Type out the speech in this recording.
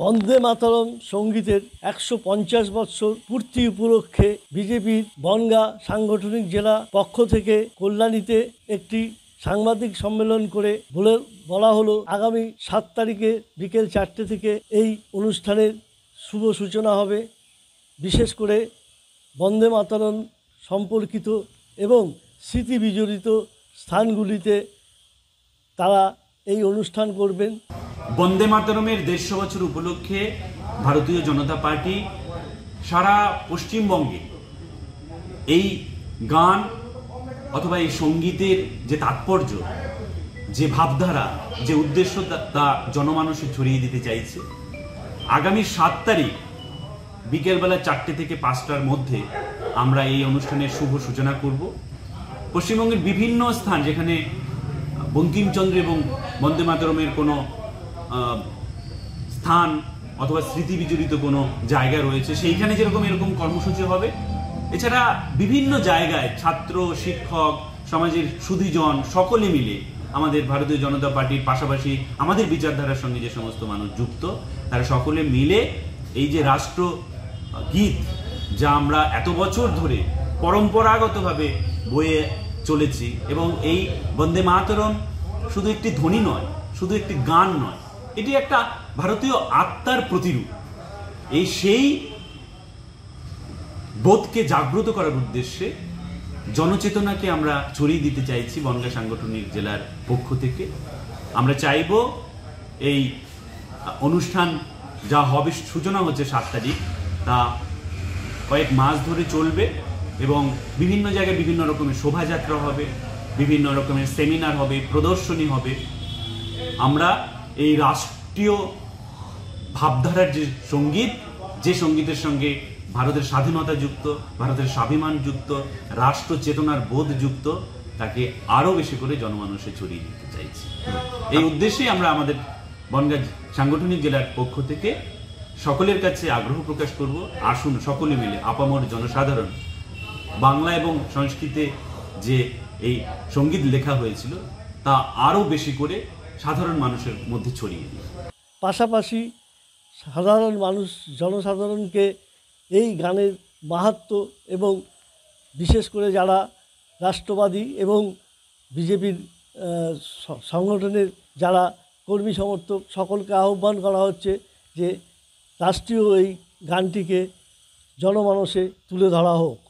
বন্দে মাতরম সঙ্গীতের ১৫০ বৎসর পূর্তি উপলক্ষে বিজেপির বনগাঁ সাংগঠনিক জেলা পক্ষ থেকে কল্যাণীতে একটি সাংবাদিক সম্মেলন করে বলা হলো আগামী ৭ তারিখে বিকেল ৪টে থেকে এই অনুষ্ঠানের শুভ সূচনা হবে। বিশেষ করে বন্দে মাতরম সম্পর্কিত এবং স্মৃতি বিজড়িত স্থানগুলিতে তারা এই অনুষ্ঠান করবেন। বন্দে মাতরমের ১৫০ বছর উপলক্ষে ভারতীয় জনতা পার্টি সারা পশ্চিমবঙ্গে এই গান অথবা এই সঙ্গীতের যে তাৎপর্য, যে ভাবধারা, যে উদ্দেশ্য তা জনমানসে ছড়িয়ে দিতে চাইছে। আগামী ৭ তারিখ বিকেলবেলা ৪টে থেকে ৫টার মধ্যে আমরা এই অনুষ্ঠানের শুভ সূচনা করব। পশ্চিমবঙ্গের বিভিন্ন স্থান যেখানে বঙ্কিমচন্দ্র এবং বন্দে মাতরমের কোনো স্থান অথবা স্মৃতি বিজড়িত কোনো জায়গা রয়েছে, সেইখানে যেরকম এরকম কর্মসূচি হবে। এছাড়া বিভিন্ন জায়গায় ছাত্র, শিক্ষক, সমাজের সুধীজন সকলে মিলে আমাদের ভারতীয় জনতা পার্টির পাশাপাশি আমাদের বিচারধারার সঙ্গে যে সমস্ত মানুষ যুক্ত, তারা সকলে মিলে এই যে রাষ্ট্র গীত, যা আমরা এত বছর ধরে পরম্পরাগতভাবে বয়ে চলেছি, এবং এই বন্দে মাতরম শুধু একটি ধ্বনি নয়, শুধু একটি গান নয়, এটি একটা ভারতীয় আত্মার প্রতিরূপ। সেই বোধকে জাগ্রত করার উদ্দেশ্যে জনচেতনাকে আমরা ছড়িয়ে দিতে চাইছি বনগাঁ সাংগঠনিক জেলার পক্ষ থেকে। আমরা চাইব এই অনুষ্ঠান যা হবে, সূচনা হচ্ছে ৭ তারিখ, তা কয়েক মাস ধরে চলবে এবং বিভিন্ন জায়গায় বিভিন্ন রকমের শোভাযাত্রা হবে, বিভিন্ন রকমের সেমিনার হবে, প্রদর্শনী হবে। আমরা এই রাষ্ট্রীয় ভাবধারার যে সঙ্গীত, যে সঙ্গীতের সঙ্গে ভারতের স্বাধীনতা যুক্ত, ভারতের স্বাভিমান যুক্ত, রাষ্ট্র চেতনার বোধ যুক্ত, তাকে আরও বেশি করে জনমানসে ছড়িয়ে দিতে চাইছি। এই উদ্দেশ্যেই আমরা আমাদের বনগাঁ সাংগঠনিক জেলার পক্ষ থেকে সকলের কাছে আগ্রহ প্রকাশ করব, আসুন সকলে মিলে আপামর জনসাধারণ বাংলা এবং সংস্কৃতে যে এই সঙ্গীত লেখা হয়েছিল তা আরও বেশি করে সাধারণ মানুষের মধ্যে ছড়িয়ে দিই। পাশাপাশি সাধারণ মানুষ, জনসাধারণকে এই গানের মাহাত্ম্য এবং বিশেষ করে যারা রাষ্ট্রবাদী এবং বিজেপির সংগঠনের যারা কর্মী সমর্থক, সকলকে আহ্বান করা হচ্ছে যে রাষ্ট্রীয় এই গানটিকে জনমানসে তুলে ধরা হোক।